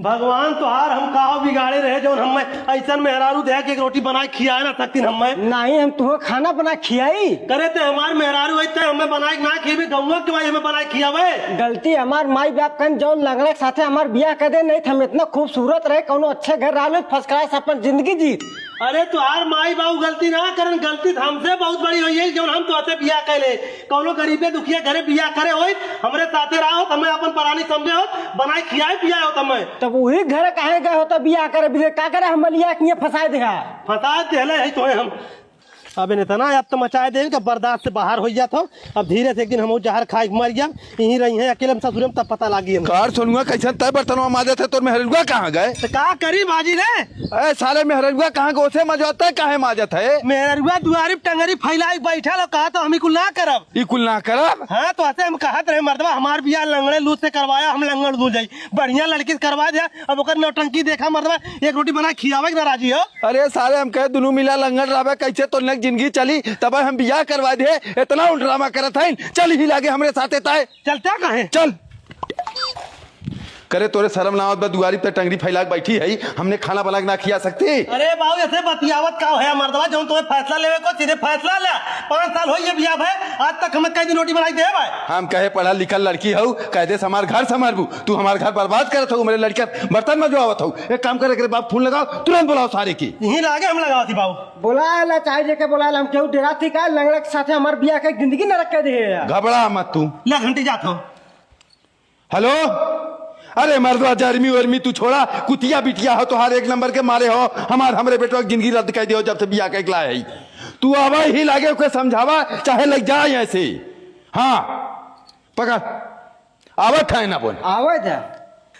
भगवान तोहार हम काहो बिगाड़े रहे जो हम ऐसा मेहरारू दे के एक रोटी बना खियाए ना सकती हम नहीं हम तुम्हें खाना बना खियाई करे थे हमारे मेहरारू ऐसे हमें बनाए ना खिए गौवा के भाई हमें बनाए खियावे गलती हमार माई बाप कन जो लंगड़े के साथे हमार बियाह कर दे नहीं हम इतना खूबसूरत रहे कोनो अच्छे घर रहा फर्स्ट क्लास अपन जिंदगी जीत। अरे तुहार माई बाबू गलती ना करन गलती हमसे बहुत बड़ी हुई है जो हम तो बियाह कैले कौनो गरीबे दुखिया घरे बियाह करे हो हमरे साथे रहो हमें अपन परानी समझे हो बनाए खियाए पियाए हो तमें तब वही घर कहे गए होता बियाह करे का करे हम लिया कि फंसा दे फंसा देले है तो हम अब इतना अब तो मचाए देंगे बर्दाश्त से बाहर हो जाता हो। अब धीरे से एक दिन हम जहर खाए मर गया यहीं रही है अकेले में ससुर में तब पता लगी कार सुनुआ कैसे तय बर्तनवा माजे थे तो मेहरुआ कहाँ गए तो का करी बाजी रे अरे साले मेहरुआ कहाँ गए उसे मजवाता है काहे माजत है मेहरुआ दुआरी टंगरी फैलाई बैठा लो कहा तो हम कुल ना करब कुल ना करब। हाँ तो ऐसे हम कहत रहे मर्दवा हमार बियाह लंगड़े लूट से करवाया हम लंगड़ लूट जाई बढ़िया लड़की से करवा दिया अब ओकर नौटंकी देखा मर्दवा एक रोटी बना खियावे ना राजी हो। अरे साले हम कहे दोनों मिला लंगड़ रहा कैसे तो जिंदगी चली तब हम बियाह करवा दे इतना ड्रामा करत है चल ही लागे हमरे साथ ताए चलता कहे चल करे तोरे शर्म ना आवत दुआरी पे टंगरी फैला के बैठी है हमने खाना बना के ना खिया सकती। अरे बाबू ऐसे बतियावत का है मर्दवा जो तुम्हें फैसला लेवे को सीधे फैसला ले 5 साल हो ये बियाह है आज तक हमें कई दिन रोटी बनाई दे भाई हम कहे पढ़ा लिखल लड़की हो कह दे हमार घर संभालबू तू हमार घर बर्बाद करत हो मेरे लड़के बर्तन में जो आवत हो एक काम करे बाप फोन लगाओ तुरंत बुलाओ सारे की यहीं लागे हम लगाओ थी बाबू बुलाया चाहे के बुलाया हम क्यों डेरा थी का लंगड़े के साथ हमारे बियाह की जिंदगी न रख दे घबरा मत तू ले घंटी जात हो। हेलो अरे मर्दवा जर्मी वर्मी तू छोड़ा कुतिया बिटिया हो तो हर एक नंबर के मारे हो हमरे बेटवा की जिंदगी रद्द कर दियो जब से बियाह के ला है तू आवा ही लागे कोई समझावा चाहे लग जाए ऐसे। हाँ पकड़ आवत है ना बोल आवत है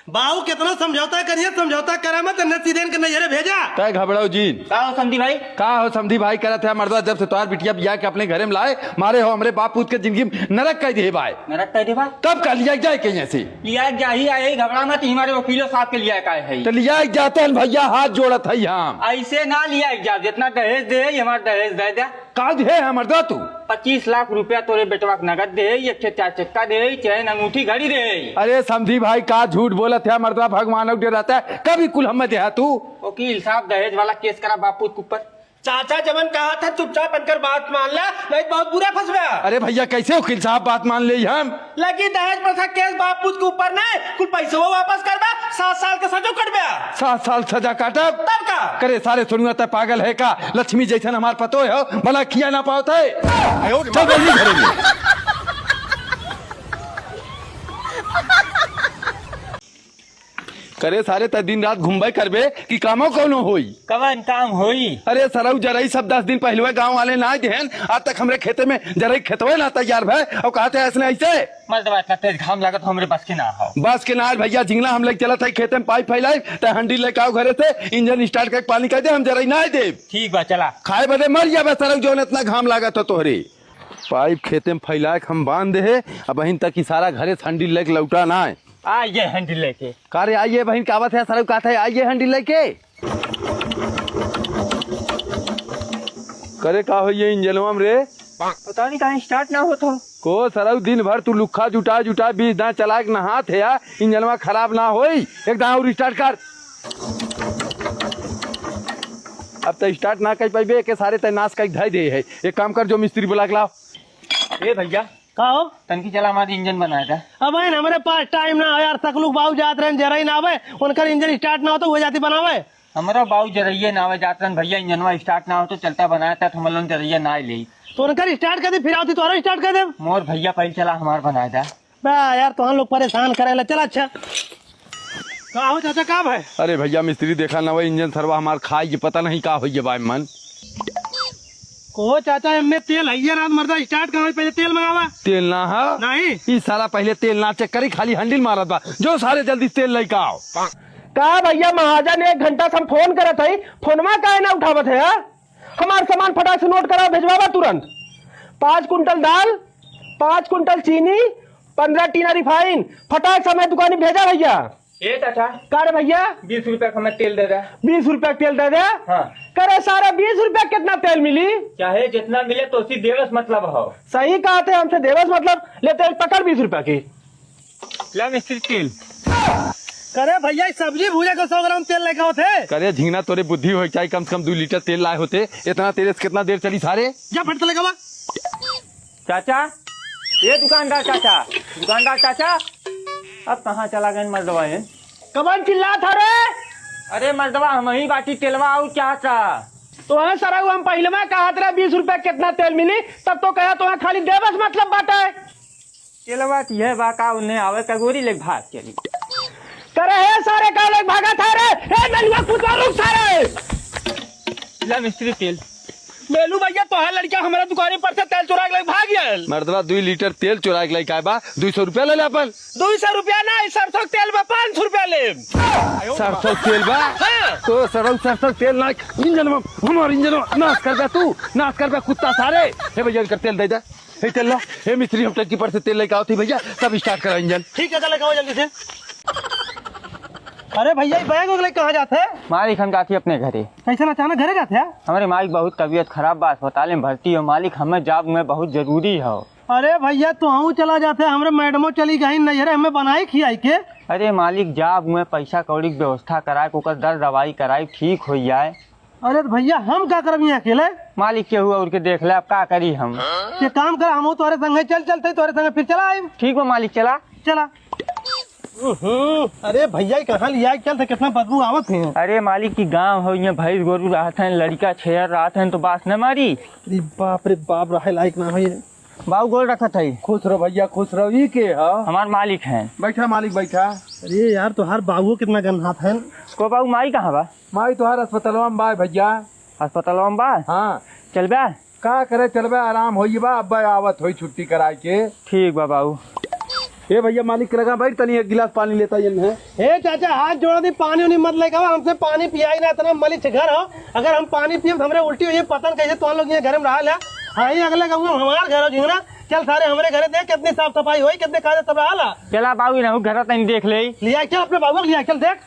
बाबू कितना समझौता करिए समझौता करे मत सीधे के नजरे भेजा तय घबराओ जी का हो समधी भाई करत है मर्दवा जब से तोहार बिटिया बियाह के अपने घरे में लाए मारे हो हमरे बाप पूत के जिंदगी नरक कर दिए भाई नरक कर दे भाई तब का लिया जाए कहीं ऐसे लिया जा ही आए घबरा मत हमारे वकीलों साहब के लिया का है तो लिया जाते हैं भैया हाथ जोड़त है हम ऐसे ना लिया जा जितना दहेज दे हमारा दहेज दे दे काज है मर्दवा तू 25 लाख रुपया तोरे बेटवा नगद दे एक 4 चक्का दे चैन अंगूठी घड़ी दे। अरे समझी भाई का झूठ बोलत है मर्दवा भगवान रहता है कभी कुल हम दे तू वकील साहब दहेज वाला केस करा बापू के ऊपर चाचा जबन कहा था चुपचाप बनकर बात मान ला नहीं बहुत बुरा फंस गया। अरे भैया कैसे वकील साहब बात मान ले हम लगी दहेज प्रथा केस बापू के ऊपर नहीं कुल पैसे वो वापस कर बा 7 साल का सजा कट गया 7 साल सजा काटब तब का करे सारे सुनुआ तय पागल है का लक्ष्मी जैसा हमार पतो है भला किया ना पाओ थे चल जल्दी घरे में। करे सारे त दिन रात घूमबे करबे कि कामो कोनो होई कवन काम होई। अरे सरऊ जरई सब 10 दिन पहले गांव वाले ना देहन आज तक हमरे खेते में जरई खेतवे ना तैयार भय और कहते ऐसे ऐसे मर्दवा इतना तेज घाम लागत हमरे बस के ना हो बस के ना भैया जिंगला हम लोग चलत है खेते में पाइप फैलाई त हंडी लेके आओ घरे से इंजन स्टार्ट करके पानी कर दे हम जरई ना दे ठीक बा चला खाए बदे मर जाबे सरऊ जो इतना घाम लागत हो तोहरे पाइप खेते में फैलाए हम बांध दे अब बहिन तक की सारा घरे हंडी लेके लौटा ना है आइए हंडी लेके कारे आइए बहन कावत है सरऊ कहता है आइए हंडी लेके करे का हो ये इंजनवा में रे पता नहीं कहीं स्टार्ट ना हो तो को सरऊ दिन भर तू लुखा जुटा जुटा 20 दांत चला के नहा थे या इंजनवा खराब ना होई एक दांत और स्टार्ट कर अब तो स्टार्ट ना कर पाइबे के सारे तय नाश कर धाई दे है एक काम कर जो मिस्त्री बुला के लाओ। ए भैया कहो तनकी चला हमारी इंजन बनाया था अब हमारे पास टाइम ना हो यार तकलूक बाबू जात रहे जरा ही ना आवे उनका इंजन स्टार्ट ना हो तो वो जाती बनावे हमारा बाबू जरिए ना जात रहे भैया इंजनवा स्टार्ट ना हो तो चलता बनाया था हम लोग जरिए ना ले तो उनका स्टार्ट कर दे फिर आती तो स्टार्ट कर दे मोर भैया पहले चला हमारा बनाया था बा यार तो हम लोग परेशान करे चला अच्छा का हो चाचा का भाई। अरे भैया मिस्त्री देखा ना वो इंजन सरवा हमार खाई पता नहीं का हो भाई मन को चाचा इनमें तेल है रात मर्दा स्टार्ट करने पहले तेल मंगावा तेल ना है नहीं इस सारा पहले तेल ना चेक करी खाली हंडिल मारत बा जो सारे जल्दी तेल लेके आओ। का भैया महाजन 1 घंटा से हम फोन करत है फोनमा काहे ना उठावत है हमार सामान फटाक से नोट करा भेजवावा तुरंत 5 कुंटल दाल 5 कुंटल चीनी 15 टीना रिफाइन फटाक से मैं दुकानी भेजा भैया। ए चाचा का रे भैया 20 रुपया का मैं तेल दे रहा 20 रुपया तेल दे दे। हाँ करे सारा 20 रुपया कितना तेल मिली चाहे जितना मिले तो उसी देवस मतलब हो सही कहा थे हमसे देवस मतलब लेते पकड़ 20 रुपया की ला मिस्त्री तेल करे भैया सब्जी भूजा को 100 ग्राम तेल लेके होते। करे झिंगना तोरे बुद्धि हो चाहिए, कम से कम 2 लीटर तेल लाए होते। इतना तेल से कितना देर चली सारे? जा फट लेगा बा। चाचा, ये दुकानदार चाचा अब कहाँ चला गए मर्दवा है? कबन चिल्ला था रे? अरे मर्दवा हम ही बाटी तेलवा और चाचा। तो है सर हम पहले में कहा तेरा 20 रुपए कितना तेल मिली, तब तो कहा तो खाली दे बस मतलब बाटा है। तेलवा यह बाका उन्हें आवे कगोरी ले भाग चली करे है सारे का लोग भागा था रे। ए नलुआ कुत्ता लोग सारे ला मिस्त्री तेल। मेलू भैया तो है लड़का हमारा दुकान पर से तेल चुरा के लेके भाग गया। मर्दवा 2 लीटर तेल चुरा के लेके आए बा, 200 रुपया ले ले अपन। 200 रुपया ना, सरसों के तेल में 500 रुपया ले। सरसों तेल बा? तो सरसों तेल ना इंजन में, हमारे इंजन में नाश कर बे, तू नाश कर बे कुत्ता सारे। हे भैया कर तेल दे दे, हे तेल लो। हे मिस्त्री हम टंकी पर से तेल लेके आओ थी भैया, तब स्टार्ट करा इंजन। ठीक है, चले जल्दी से। अरे भैया बैग वगैरह कहाँ जाते हैं? मालिक हम जाती अपने घरे। कैसे अचानक घरे जाते हैं? हमारे मालिक बहुत तबीयत खराब बा, अस्पताल में भर्ती हो। मालिक हमें जॉब में बहुत जरूरी हो। अरे भैया तो हम चला जाते हैं, हमारे मैडमो चली गई नजरे हमें बनाई खियाई के। अरे मालिक जॉब में पैसा कौड़ी की व्यवस्था कराए, ओकर दर दवाई कराए, ठीक हो जाए। अरे तो भैया हम क्या करब यहाँ अकेले? मालिक के हुआ उनके देख ले, अब क्या करी हम? ये काम कर, हम तोरे संगे चलते तोरे संगे फिर चला आए। ठीक हो मालिक, चला। अरे भैया कहाँ लिया चल, कितना बदबू आवत है। अरे मालिक की गांव हो, यहाँ भैंस गोरू रहत हैं, लड़का छेड़ रहत हैं, तो बात न मारी। रे बाप रहे लायक ना है। बाबू गोल रखत है। खुश रहो भैया, खुश रहो। ये के है? हमार मालिक हैं। बैठा मालिक बैठा। अरे यार तोहार बाबू कितना गन्हात है। को बाबू माई कहाँ बा? माई तोहार अस्पतालवा में बा भैया। अस्पताल में बा? हाँ चल बा। का करे चलबे, आराम होई बा, अब आवत होई छुट्टी कराए के। ठीक बा बाबू। ए भैया मालिक लगा बैठ, तनी एक गिलास पानी लेता है। हे चाचा हाथ जोड़ दी, पानी उनी मत लेके आओ, हमसे पानी पियाई ना, इतना मलिच घर हो। अगर हम पानी पिए तो हमरे उल्टी हुई पतन कैसे तो लोग यहाँ घर में रहा। हाँ ही अगले कहूँगा हमारे घर हो झिंगना, चल सारे हमारे घर देख कितनी साफ सफाई हुई, कितने काजे सब रहा। चला बाबू ना घर तनी देख ले। लिया चल अपने बाबू लिया चल देख।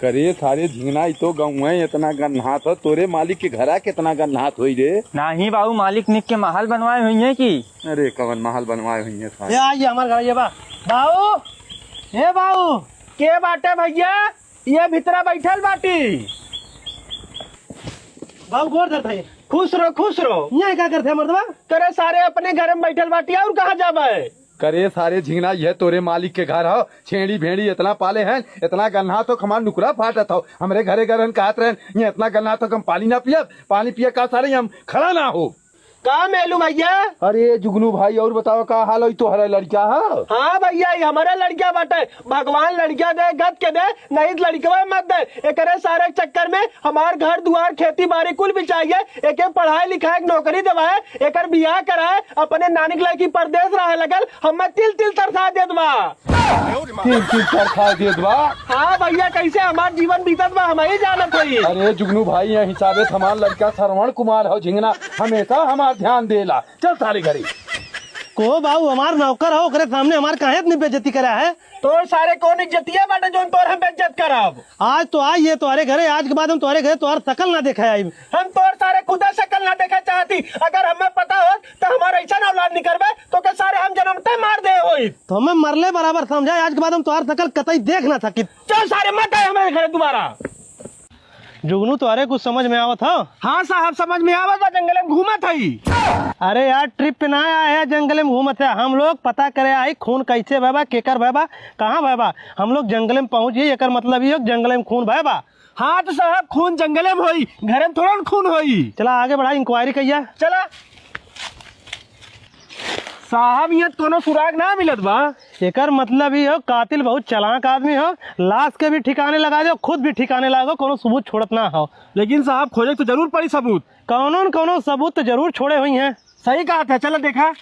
करे सारे झिंगना तो गाँव है, इतना गन्हात हो। तोरे मालिक के घर कितना गन्हात हुई रे। नहीं बाबू, मालिक निक के महल बनवाए हुई है की? अरे कवन महल बनवाए हुई है सारे। ये आइए हमारे घर, ये बाबू, हे बाबू के बाटे भैया? ये भीतरा बैठल बाटी। बाबू गोर धरता है। खुश रहो। यहाँ क्या करते हैं मर्दवा? करे सारे अपने घर में बैठल बाटी, और कहाँ जाबे? करे सारे झिंगना यह तोरे मालिक के घर हो। छेड़ी भेड़ी इतना पाले हैं, इतना गन्हा तो हमार नुकरा फाटत हो। हमरे घरे घर कहत रहे ये इतना गन्हा तो हम पानी ना पियब, पानी पिए का सारे हम खड़ा ना हो। का मेलू भैया? अरे जुगनू भाई और बताओ का हाल है? तो हरा लड़का है। हाँ भैया ये हमारा लड़किया बाटे, भगवान लड़किया दे गद के दे, नहीं लड़कवा मत दे। एक सारे चक्कर में हमार घर दुआर खेती बाड़ी कुल भी चाहिए। एक पढ़ाई लिखाई नौकरी दवाए, एक बियाह कराए, अपने नानी लड़की परदेश रहे लगल, हमें तिल तरसा दे दवा। तरसा दे दवा? हाँ भैया कैसे हमार जीवन बीतत बा हम ही जानत हई। अरे जुगनू भाई ये हिसाबे हमार लड़का श्रवण कुमार हो झिंगना, हमेशा हमार ध्यान देला। चल सारे घरे को बाबू हमार नौकर हो, ओकरे सामने हमार काहे इतनी बेइज्जती करा है? तो सारे कौन इज्जतिया बाटे जो तोर हम बेइज्जत करब? आज तो आई ये तुम्हारे घरे, आज के बाद हम तुम्हारे घरे तुम्हार शकल ना देखा आई। हम तोर सारे खुदा शक्ल ना देखा चाहती। अगर हमें पता हो तो हमारा ऐसा औलाद नहीं करबे तो के सारे हम जन्मते मार दे होई। तो हमें मरले बराबर समझा, आज के बाद हम तुम्हार शकल कतई देख ना सकी। चल सारे मत आए हमारे घरे दोबारा। जुगनू तुम्हारे कुछ समझ में आवत हो? हाँ साहब समझ में आवत बा, जंगल में घूमत हई। अरे यार ट्रिप पे ना आया है, जंगल में घूमत है। हम लोग पता करे आई खून कैसे बहबा, केकर बहबा, कहाँ बहबा। हम लोग जंगल में पहुंचे, एक मतलब ये जंगल में खून बहबा। हाँ तो साहब खून जंगल में होई, घर में थोड़ा खून होई। चला आगे बढ़ा, इंक्वायरी कहिया। चला साहब यहाँ कोनो सुराग ना मिलत बा। एकर मतलब ही हो कातिल बहुत चालाक आदमी हो, लाश के भी ठिकाने लगा दो, खुद भी ठिकाने लगा, कोनो सबूत छोड़त ना हो। लेकिन साहब खोजे तो जरूर पड़ी सबूत। कौनो न कौनो सबूत तो जरूर छोड़े हुई हैं। सही कहा था, चलो देखा।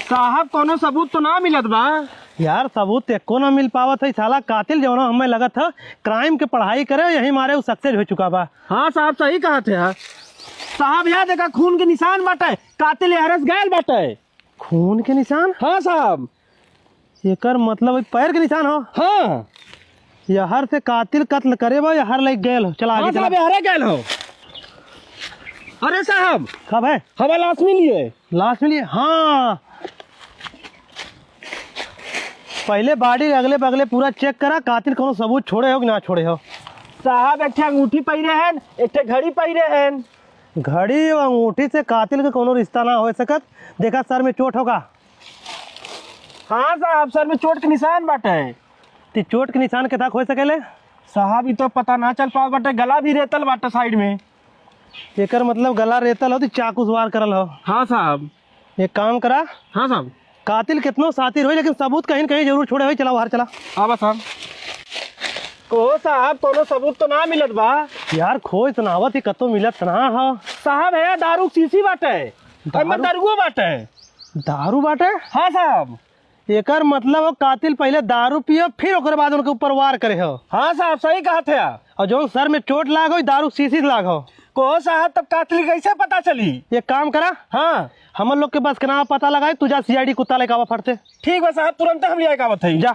साहब कोनो सबूत तो ना मिलत बा। यार सबूत एको ना मिल पावत है। साला कातिल जो हमें लगत है क्राइम के पढ़ाई करे, यही मारे वो सक्सेस हो चुका बा। हाँ साहब सही कहा थे यार। साहब यहाँ देखा खून के निशान बाटे, कातिल हरस गैल बाटे। खून के निशान? हाँ साहब। एकर मतलब पैर के निशान हो? हाँ यहर से कातिल कत्ल करे बा, यहर लग गए हो। चला आगे चला। हरे गैल हो। अरे साहब कब है हवा लाश मिली है। लाश मिली? हाँ पहले बॉडी अगले बगले पूरा चेक करा, कातिल कोनो सबूत छोड़े हो कि ना छोड़े हो। साहब एक ठे अंगूठी पहिरे हैं, एक ठे घड़ी पहिरे हैं। घड़ी और अंगूठी से कातिल का कोनो रिश्ता ना हो सकत। देखा सर में चोट होगा। हाँ साहब, सर में चोट के निशान बाटे। ती चोट के निशान के तक हो सकेले। साहब ये तो पता ना चल पाओ बाटे, गला भी रेतल बाटे साइड में। एकर मतलब गला रेतल हो तो चाकू से वार करल हो। हाँ साहब। एक काम करा, हाँ साहब। कातिल कितनो सातिर हो लेकिन सबूत कहीं न कहीं जरूर छोड़े हो। चला बाहर चला। हाँ साहब। को साहब कोनो सबूत तो ना मिलत बा यार खोज तनावत ही कतो मिलत ना हो। साहब। है दारू शीशी बाटे, दारू? दारुओ बाटे। दारू बाटे? हाँ साहब। एकर मतलब हो कातिल पहले दारू पियो फिर ओकर बाद उनके ऊपर वार करे हो। हाँ साहब सही कहा थे। और जो सर में चोट लाग हो दारू शीशी लाग हो। को साहब तब कातिल कैसे पता चली? एक काम करा, हाँ हम लोग के बस के नाम पता लगाए, तुझा सीआईडी कुत्ता लेके आवा फटते। ठीक है साहब, तुरंत हम लिया का बताइए। जा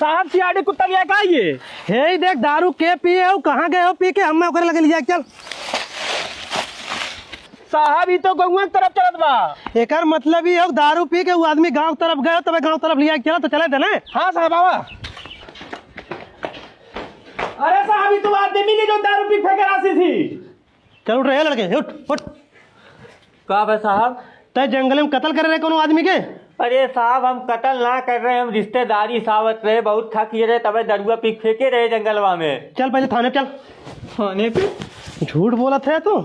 साहब सीआईडी कुत्ता लिया का आइए। हे देख दारू के पिए हो, कहाँ गए हो पी के, हमें ओकरे लगे लिया। चल साहब ये तो गौवा की तरफ चलत बा। एकर मतलब ही हो दारू पी के वो आदमी गांव तरफ गए तब गांव तरफ लिया। चला तो चले देने। हाँ साहब आवा। अरे साहब ये तो आदमी मिली जो दारू पी फेंके राशि थी। चल उठ रहे लड़के, उठ उठ। का बे साहब? तय जंगल में कत्ल कर रहे कोनो आदमी के? अरे साहब हम कत्ल ना कर रहे, हम रिश्तेदारी सावत रहे, बहुत थक रहे, तबे दरुआ पी फेंके रहे जंगलवा में। चल पहले थाने चल। थाने पे? झूठ बोला थे तू।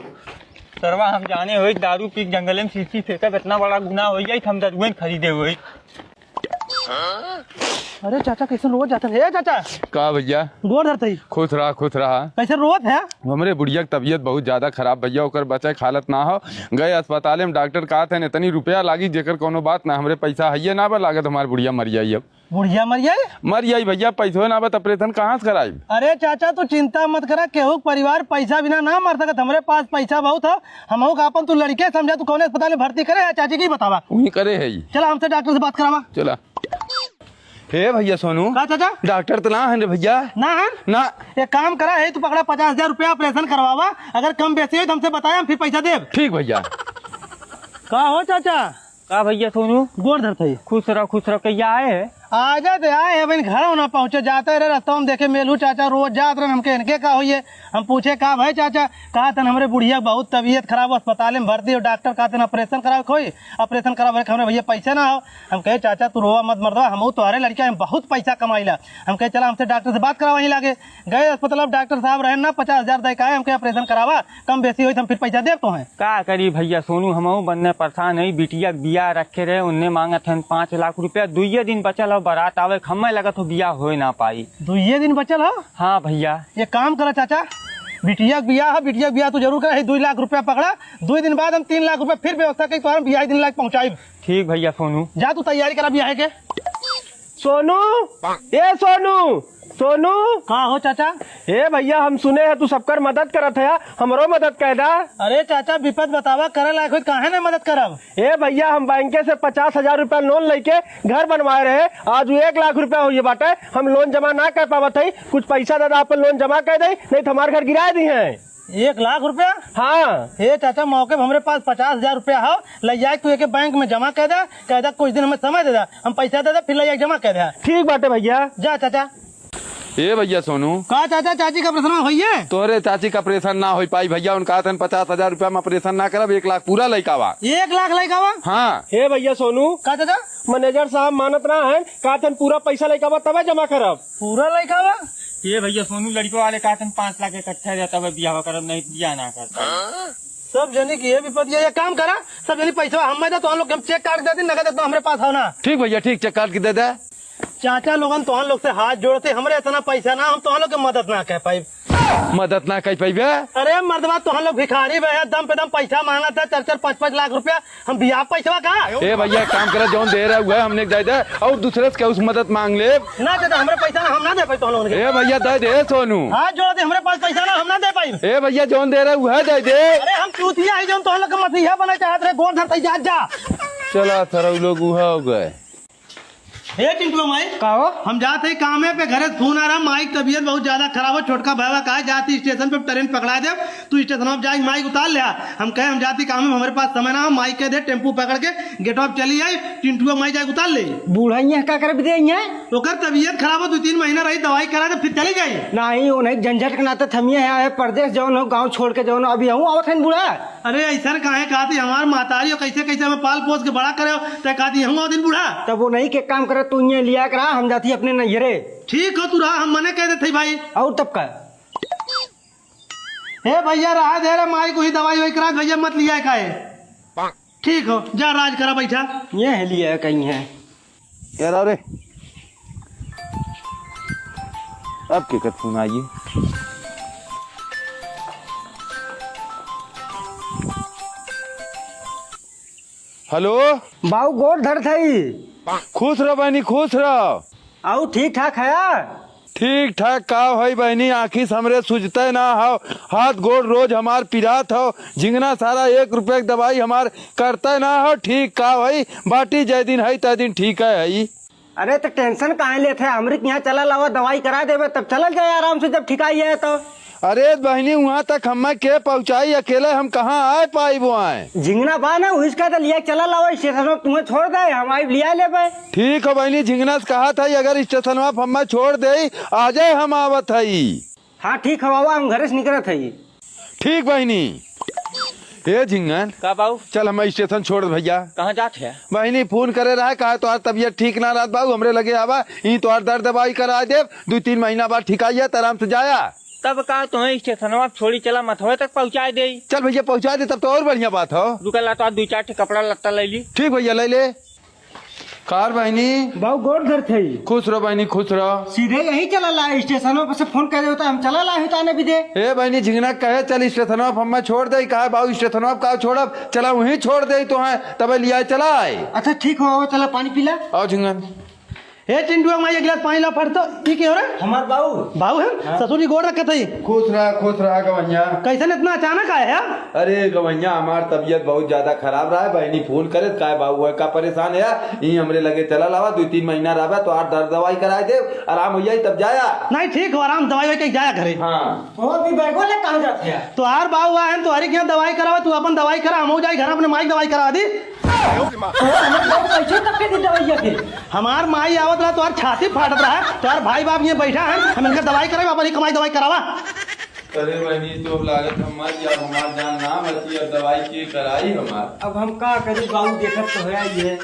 सरवा हम जाने हुई दारू पी जंगल में शीशी फेंका, इतना बड़ा गुनाह हो जाए हम दरुआ खरीदे हुए। अरे चाचा कैसे रोज जाते है? चाचा का भैया? गोर धरते ही खुश रहा खुश रहा। कैसे रोज है? हमरे बुढ़िया की तबीयत बहुत ज्यादा खराब भैया, ओकर बचे हालत ना हो। गए अस्पताल में, डॉक्टर कहा थे इतनी रुपया लागी जेकर कोनो बात ना, हमरे पैसा है ना बा, लागत हमारी बुढ़िया मर जाई। अब बुढ़िया मर जाए? मर जाई भैया, पैसो ना बा, ऑपरेशन कहाँ से कराई? अरे चाचा तू चिंता मत करा, केहू परिवार पैसा बिना ना मर सकत। हमरे पास पैसा बहुत है, हम अपन तू लड़के समझा, तू कौन अस्पताल में भर्ती करे? चाची की बतावा। वही करे है। चला हमसे डॉक्टर से बात करावा। चला। हे भैया सोनू। का चाचा? डॉक्टर तो ना है रे भैया। ना है ना। एक काम करा है, तू पकड़ा 50,000 रुपया ऑपरेशन करवावा, अगर कम बेसी हो तो हमसे बताया, हम फिर पैसा देव। ठीक भैया। का हो चाचा? का भैया सोनू? गोर धरते खुश रहो कैया आए है? आ जाते आए है, घर होना पहुंचे, जाते रहे रास्ता में देखे मेलू चाचा रोज जात रहे। हमके इनके का होइए, हम पूछे का भाई चाचा, कहा तन हमरे बुढ़िया बहुत तबीयत खराब, अस्पताल में भर्ती हो, डॉक्टर कहा तन ऑपरेशन करावे, कोई ऑपरेशन करावे हमरे भैया पैसे ना हो। हम कहे चाचा तू रोवा मत मरदवा, हम तुम्हारे लड़किया में बहुत पैसा कमाईला। हम कहे चला हमसे डॉक्टर से बात करा, वहीं लागे गए अस्पताल, डॉक्टर साहब रहे ना 50,000 दे का हमके ऑपरेशन करावा, कम बेसी हो हम फिर पैसा दे तो है। का करी भैया सोनू, हम बनने परेशान है, बिटिया बिया रखे रहे, उनने मांगा थे 5 लाख रुपया, 2 दिन बचल हो बारात आवे, हमें लगा तो बिया हो ना पाई। 2 दिन बचल हो? हाँ भैया। ये काम करा चाचा, बिटिया बिया तो जरूर करे, 2 लाख रुपया पकड़ा, 2 दिन बाद हम 3 लाख रुपया फिर व्यवस्था करी, तो हम बिया 3 लाख पहुँचाई। ठीक भैया सोनू। जा तू तैयारी करा बिया के। सोनू, ए सोनू, सोनू। का हो चाचा? ए भैया हम सुने हैं तू सबकर मदद करत है, हमरो मदद कर दा। अरे चाचा विपद बतावा, करे लायक हो काहे ने मदद करब? ए भैया हम बैंक से 50,000 रुपया लोन लेके घर बनवाए रहे, आज 1 लाख रुपया हो बाटे, हम लोन जमा ना कर पावत है, कुछ पैसा दादा अपन लोन जमा कर दे, नहीं तो हमारे घर गिरा दी है। 1 लाख रुपया? हाँ। हे चाचा मौके हमरे पास 50,000 रुपया हो, ले जाए तू एक बैंक में जमा कर दे, कह दा कुछ दिन हमें समय दे दा, हम पैसा दे दा, फिर ले जाके जमा कर दे। ठीक बाटे भैया। जा चाचा। ए भैया सोनू। का चाचा चाची का ऑपरेशन होइए? तोरे चाची का ऑपरेशन ना हो पाई भैया, उनका 50,000 रुपया में ऑपरेशन ना करब, 1 लाख पूरा लइका बा। 1 लाख लइका बा? हाँ। हे भैया सोनू। का चाचा? मैनेजर साहब मानत ना है, कहते पूरा पैसा लइका बा तबे जमा करब। पूरा लइका बा? ये भैया सोनू लड़कों वाले कहा 5 लाख इकट्ठा जाता है, बिया करब, नहीं बिया ना करता। सब जने की ये विपद, ये काम करा, सब जने पैसा हम दे तो हम लोग हम चेक काट देते, नगद तो हमारे पास हो ना। ठीक भैया ठीक, चेक काट के दे दे। चाचा लोगन तो हम लोग से हाथ जोड़ते, हमरे इतना पैसा ना, हम तो लोग के मदद ना कह पाई। मदद ना कर पाइबे? अरे मर्दबा तो हम लोग भिखारी बे, दम पे दम पैसा मांगा था, 4-4, 5-5 लाख रुपया, हम बिया पैसा कहा। ए भैया काम करे, जौन दे रहा हुआ हमने दे दे, और दूसरे से उस मदद मांग ले ना चाचा, हमरे पैसा ना, हम ना दे पाई तो हम लोग। ए भैया दे दे सोनू, हाथ जोड़ते, हमरे पास पैसा ना, हम ना दे पाई। ए भैया जौन दे रहा हुआ दे दे। अरे हम चूतिया है, जो तो हम लोग मसीहा बना चाहते रहे, गोड़ धरते जा। चला सर लोग हो गए। हे चिंटू माई कहो हम जाते ही काम है पे घरे फोन आ रहा माई की तबीयत बहुत ज्यादा खराब हो छोटका भाई कहा जाती स्टेशन पे ट्रेन पकड़ा दे तू स्टेशन पे जाए माई उतार ले हम कहे हम जाती काम में हमारे पास समय ना माई कह दे टेम्पू पकड़ के गेट ऑफ चली आई चिंटू माई जाए उतार ले बूढ़ा क्या कर दे ओकर तबीयत खराब हो 2-3 महीना रही दवाई करा के फिर चली गई नहीं वो नहीं झंझट के नाते थमिए है परदेश जौन हो गाँव छोड़ के जौन हो अभी हूँ आवत है बूढ़ा। अरे ऐसा कहे कहा थी हमार मातारी हो कैसे कैसे हमें पाल पोस के बड़ा करे हो तो कहा थी हम दिन बूढ़ा तब वो नहीं के काम करे तू ये लिया करा हम जाती अपने नैहरे। ठीक हो तू रहा हम मने कह देते भाई और तब का हे भैया रहा दे रहे माई को ही दवाई वाई करा भैया मत लिया खाए ठीक हो जा राज करा बैठा ये है लिया कहीं है यार अरे अब के कर फोन आइए हेलो बाऊ गोड़ धर थई खुश रहो बहनी खुश रहो आओ ठीक ठाक है ठीक ठाक का भाई बहनी आखिर हमरे सुझते ना हो हाथ गोड़ रोज हमार पिरात हो झिंगना सारा 1 रुपये की दवाई हमार करते ना हो ठीक का भाई बाटी जय दिन है तय दिन ठीक है। अरे तो टेंशन काहे लेते है अमृत यहाँ चला लावा दवाई करा देवे तब चल जाए आराम से जब ठिकाई है तो। अरे बहनी वहाँ तक हम के पहुँचाई अकेले हम कहाँ आए पाई वो आए झिंगना बा ना उसका तो लिया चला लावा स्टेशन में तुम्हें छोड़ दे हम आई लिया ले पाए। ठीक है बहनी झिंगना से कहा था अगर स्टेशन में हम छोड़ दे आ जाए हम आवत है। हाँ ठीक है बाबा हम घर से निकल थे। ठीक बहनी ए झिंगन का बाबू चल हम स्टेशन छोड़ भैया कहाँ जाते हैं बहनी फोन करे रहा कहा तोहार तबियत ठीक ना रहा बाबू हमरे लगे आवा ई तोहार दर्द दवाई करा दे 2-3 महीना बाद ठीक आइए तो आराम से जाया तब कहा तुम्हें स्टेशन छोड़ी चला मथुरे तक पहुँचा दे। चल भैया पहुँचा दे तब तो और बढ़िया बात हो रुकला तो 2-4 कपड़ा लत्ता ले ली। ठीक भैया ले ले कार बहनी बाऊ गोड़ धर थे खुश रहो बहनी खुश रहो सीधे यही चला ला स्टेशन से फोन कर देता हम चला ला आने भी दे। ए बहनी झिंगना कहे चल स्टेशन हम छोड़ दे कहा बाबू स्टेशन का छोड़ब चला वहीं छोड़ दे तो है तब लिया चला आए। अच्छा ठीक हो बाबा चला पानी पीला। आओ झिंगन हे चिंटू माई एक गिलास पानी ला पड़ तो ये क्या हो रहा है हमार बाऊ भाऊ है ससुर जी गोड़ रखे थे खुश रहा गवैया। कैसे इतना अचानक आया है अरे गवैया हमार तबीयत बहुत ज्यादा खराब रहा है बहनी फोन करे काय बाबू है का परेशान है यही हमरे लगे चला लावा 2-3 महीना रहा तो आठ दर्द दवाई कराए दे आराम हो जाए तब जाया। नहीं ठीक हो आराम दवाई वाई कहीं जाया घरे हाँ अभी बैगो ले कहाँ जाते हैं तो हार बाबू आए तुम्हारी क्या दवाई करावा तू अपन दवाई करा हम हो जाए घर अपने माई दवाई करा दी कैसे तक के दवाइया के हमार माई आवत रहा तुम्हार छाती फाटत रहा है तुम्हार भाई बाप ये बैठा है हम इनका दवाई करावे अपन ही कमाई दवाई करावा। अरे बहनी तो लागत हमार जान ना बची और दवाई की कराई हमार अब हम का करी बाऊ देखत तो है ये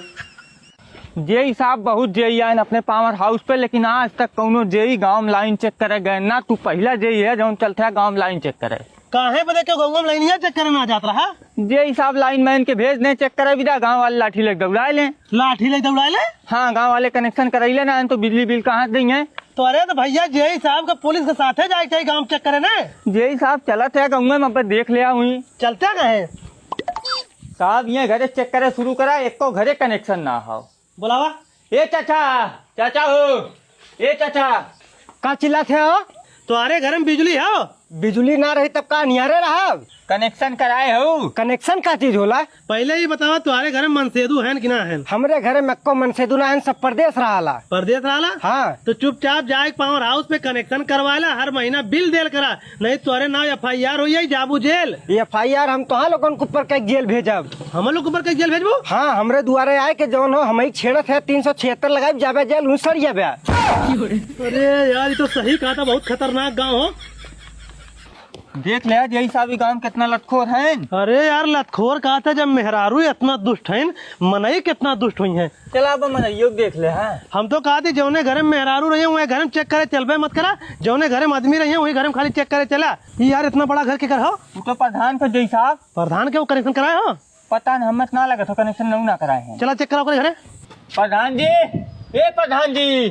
जेई साहब बहुत जेई आए अपने पावर हाउस पे लेकिन आज तक कौनो जेई गांव में लाइन चेक करे गए ना। तू पहला जेई है जो चलते है गांव में लाइन चेक करे काहे बदे क्यों गंगम लाइनिया चेक करने आ जाता रहा जेई साहब लाइन मैन के भेज दे चेक करे विदा गांव वाले लाठी लेके दौड़ा ले। लाठी ले दौड़ा ले हाँ गांव वाले कनेक्शन कराई ले ना तो बिजली बिल कहाँ देंगे। तो अरे तो भैया जेई साहब का पुलिस के साथ जाए चाहिए गाँव चेक करे ना जेई साहब चला थे गाँव में अब देख लिया हुई चलते कहे साहब ये घरे चेक करे शुरू करा एक को घरे कनेक्शन ना हो बोलावा ए चाचा चाचा हो ए चाचा का चिल्ला थे हो तुम्हारे घर में बिजली है बिजली ना रही तब का नियारे रहा कनेक्शन कराए हो कनेक्शन का चीज होला पहले ही बतावा तुम्हारे घर में मनसेदू है कि ना है हमरे घरे में को मनसेदू ना है सब परदेश रहा परदेश रहा हाँ तो चुपचाप जाए पावर हाउस पे कनेक्शन करवा ला हर महीना बिल देल करा नहीं तुम्हारे नाम FIR हो जाए जाबू जेल FIR हम तो लोगन के ऊपर के जेल भेजब हम लोग ऊपर के जेल भेजबो हाँ हमरे दुआरे आए के जौन हो हम छेड़त है 376 लगाए जाबे जेल सर जाबे। अरे यार ये तो सही कहा था बहुत खतरनाक गाँव हो देख ले यही साहब गांव कितना लटखोर है। अरे यार लतखोर कहा था जब मेहरारू इतना दुष्ट है मनई कितना दुष्ट हुई है चला अब मनइयो देख ले है हम तो कहा थे जौने घर में मेहरारू रहे वही घर में चेक करे चलबे मत करा जौने घर में आदमी रहे वही घर में खाली चेक करे चला यार इतना बड़ा घर के कर हो तो प्रधान को जय साहब प्रधान के वो कनेक्शन कराए हो पता नहीं हमें ना लगा तो कनेक्शन नहीं ना कराए हैं। चला चेक कराओ करे घरे प्रधान जी ए प्रधान जी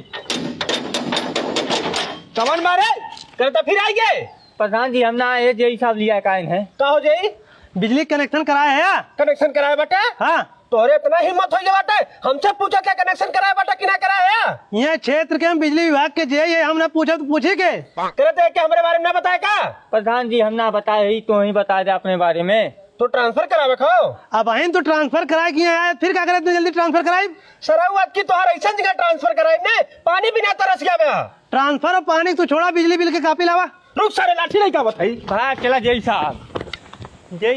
कवन मारे करता फिर आएंगे प्रधान जी हम ना आए जय साहब लिया कायन है कहो जी बिजली कनेक्शन कराया है कनेक्शन कराए बटे हाँ तोरे इतना हिम्मत हो बाटे हमसे पूछा क्या कनेक्शन कराए बाटे कि ना कराया यहाँ क्षेत्र के हम बिजली विभाग के जे ये हमने पूछा तो पूछे के करते कि हमारे बारे में ना बताए का प्रधान जी हम ना बताए ही तो ही बता दे अपने बारे में तो ट्रांसफर करावे खाओ। अब आइन तो ट्रांसफर कराए किए आए, फिर क्या करे इतनी जल्दी ट्रांसफर कराए? सराउत की तोहर ऐसा जगह ट्रांसफर कराए ने पानी बिना तरस गया बे। ट्रांसफर और पानी तू छोड़ा, बिजली बिल के कापी लावा। रुक सारे लाठी नहीं का बताई। भाग चला जय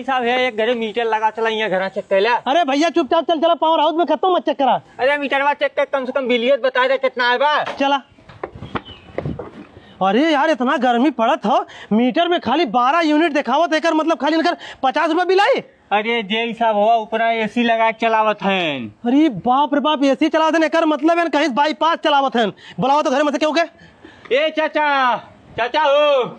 साहब है एक घरे मीटर लगा चला यहाँ घर चेक कर लिया। अरे भैया चुपचाप चल, चला पावर हाउस में खत्म मत चेक करा। अरे मीटरवा चेक कर, कम से कम बिलियत बता दे कितना है बा। चला। अरे यार इतना गर्मी पड़त हो, मीटर में खाली 12 यूनिट दिखावत, एकर मतलब खाली इनकर 50 रुपया बिल आई। अरे जय साहब हुआ ऊपर एसी लगा के चलावत है। अरे बाप रे बाप, एसी चलावत हैं, एकर मतलब है कहीं बाईपास चलावत हैं। बुलाओ तो घर में से क्यों के? ए चाचा हो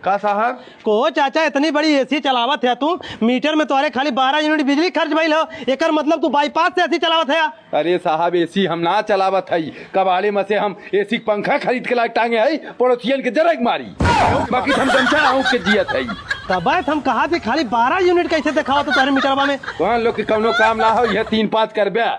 का साहब को चाचा इतनी बड़ी एसी चलावत है तू, मीटर में तुम्हारे खाली 12 यूनिट बिजली खर्च भइल हो, एकर मतलब तू बाईपास से एसी चलावत है। अरे साहब एसी हम ना चलावत है, कबाड़े में से हम एसी पंखा खरीद के लायक टांगे है, पड़ोसियन के जरक मारी, बाकी हम दमचा आहू के जियत है। तब हम कहा थी खाली 12 यूनिट कैसे दिखावत तुम्हारे मीटरवा में? वहाँ लोग के कौनो काम ना हो, यह 3-5 करबे।